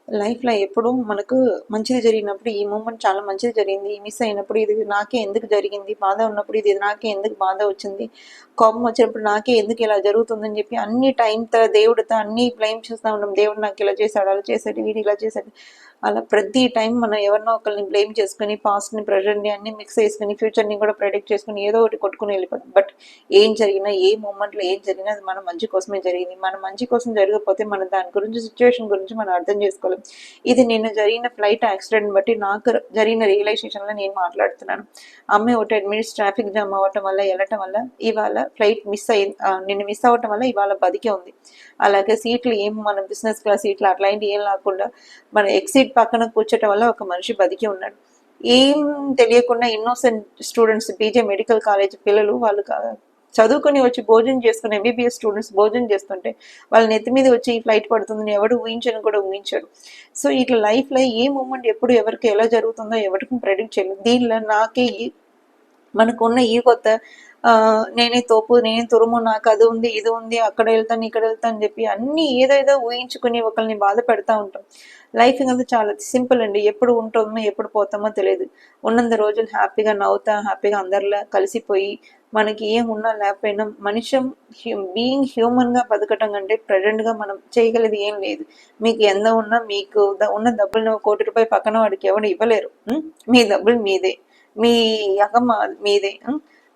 లైఫ్‌లో ఎప్పుడు మనకు మంచిది జరిగినప్పుడు ఈ మూమెంట్ చాలా మంచిది జరిగింది. మిస్ అయినప్పుడు ఇది నాకే ఎందుకు జరిగింది? బాధ ఉన్నప్పుడు ఇది నాకే ఎందుకు బాధ వచ్చింది? కోపం వచ్చినప్పుడు నాకే ఎందుకు ఇలా జరుగుతుందని చెప్పి అన్ని టైంతో దేవుడితో అన్నీ బ్లేమ్ చేస్తా ఉంటాం. దేవుడు నాకు ఇలా చేశాడు, అలా చేశాడు, వీడు ఇలా చేశాడు. అలా ప్రతి టైం మనం ఎవరినో ఒకరిని బ్లేమ్ చేసుకొని పాస్ట్‌ని, ప్రెజెంట్‌ని అన్నీ మిక్స్ చేసుకొని ఫ్యూచర్‌ని కూడా ప్రెడిక్ట్ చేసుకొని ఏదో ఒకటి కొట్టుకొని వెళ్ళిపోతాం. బట్ ఏం జరిగినా ఏ మూమెంట్‌లో ఏం జరిగినా అది మన మంచి కోసమే జరిగింది. మన మంచి కోసం జరగకపోతే మనం దాని గురించి సిచ్యువేషన్ గురించి మనం అర్థం చేసుకోలేం. ఇది నిన్న జరిగిన ఫ్లైట్ యాక్సిడెంట్ బట్టి నాకు జరిగిన రియలైజేషన్లో నేను మాట్లాడుతున్నాను. అమ్మాయి ఒక 10 మినిట్స్ ట్రాఫిక్ జామ్ అవ్వటం వల్ల వెళ్ళటం వల్ల ఇవాళ ఫ్లైట్ మిస్ అయ్యింది. నిన్న మిస్ అవ్వటం వల్ల ఇవాళ బతికే ఉంది. అలాగే సీట్లు ఏం మన బిజినెస్ క్లాస్ సీట్లు అట్లాంటివి ఏం లేకుండా మన ఎగ్జిట్ పక్కన కూర్చోటం వల్ల ఒక మనిషి బతికి ఉన్నాడు. ఏం తెలియకుండా innocent students PJ medical college పిల్లలు వాళ్ళు చదువుకొని వచ్చి భోజనం చేసుకుని ఎంబీబీఎస్ స్టూడెంట్స్ భోజనం చేస్తుంటే వాళ్ళ నెత్తి మీద వచ్చి ఈ ఫ్లైట్ పడుతుందని ఎవడు ఊహించని కూడా ఊహించాడు. సో ఇట్లా లైఫ్లో ఏ మూమెంట్ ఎప్పుడు ఎవరికి ఎలా జరుగుతుందో ఎవరికి ప్రెడిక్ట్ చేయలేదు. దీనిలో నాకే మనకున్న ఈ కొత్త నేనే తోపు, నేనే తురుము, నాకు అది ఉంది, ఇది ఉంది, అక్కడ వెళ్తాను, ఇక్కడ వెళ్తాను అని చెప్పి అన్నీ ఏదేదో ఊహించుకుని ఒకరిని బాధ పెడతా ఉంటాం. లైఫ్ అనేది చాలా సింపుల్ అండి. ఎప్పుడు ఉంటుందో ఎప్పుడు పోతామో తెలియదు. ఉన్నంత రోజులు హ్యాపీగా నవ్వుతా, హ్యాపీగా అందరిలా కలిసిపోయి మనకి ఏం ఉన్నా లేకపోయినా మనిషం బీయింగ్ హ్యూమన్గా బతకటం కంటే ప్రజెంట్గా మనం చేయగలిగేది ఏం లేదు. మీకు ఎంత ఉన్నా మీకు ఉన్న డబ్బులు ₹1,00,00,000 పక్కన వాడికి ఎవరు ఇవ్వలేరు. మీ డబ్బులు మీదే, మీ యకం మీదే.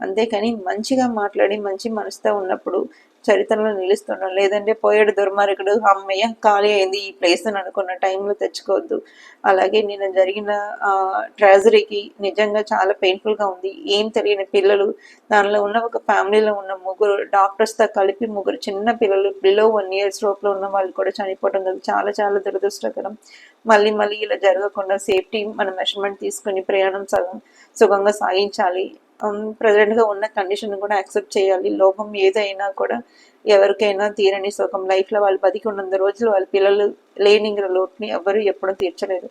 అంతేకాని మంచిగా మాట్లాడి మంచి మనసుతో ఉన్నప్పుడు చరిత్రలో నిలుస్తున్నాం. లేదంటే పోయాడు దుర్మార్గుడు, అమ్మయ్య ఖాళీ అయింది ఈ ప్లేస్ అని అనుకున్న టైంలో తెచ్చుకోవద్దు. అలాగే నిన్న జరిగిన ట్రాజడీకి నిజంగా చాలా పెయిన్ఫుల్గా ఉంది. ఏం తెలియని పిల్లలు, దానిలో ఉన్న ఒక ఫ్యామిలీలో ఉన్న ముగ్గురు డాక్టర్స్తో కలిపి ముగ్గురు చిన్న పిల్లలు బిలో 1 years లోపల ఉన్న వాళ్ళు కూడా చనిపోవడం కదా చాలా చాలా దురదృష్టకరం. మళ్ళీ మళ్ళీ ఇలా జరగకుండా సేఫ్టీ మన మెషర్మెంట్ తీసుకొని ప్రయాణం సుఖంగా సాగించాలి. ప్రజెంట్గా ఉన్న కండిషన్ కూడా యాక్సెప్ట్ చేయాలి. లోపం ఏదైనా కూడా ఎవరికైనా తీరని సుఖం. లైఫ్లో వాళ్ళు బతికి ఉన్నంత రోజులు వాళ్ళ పిల్లలు లేని లోటుని ఎవరు ఎప్పుడూ తీర్చలేదు.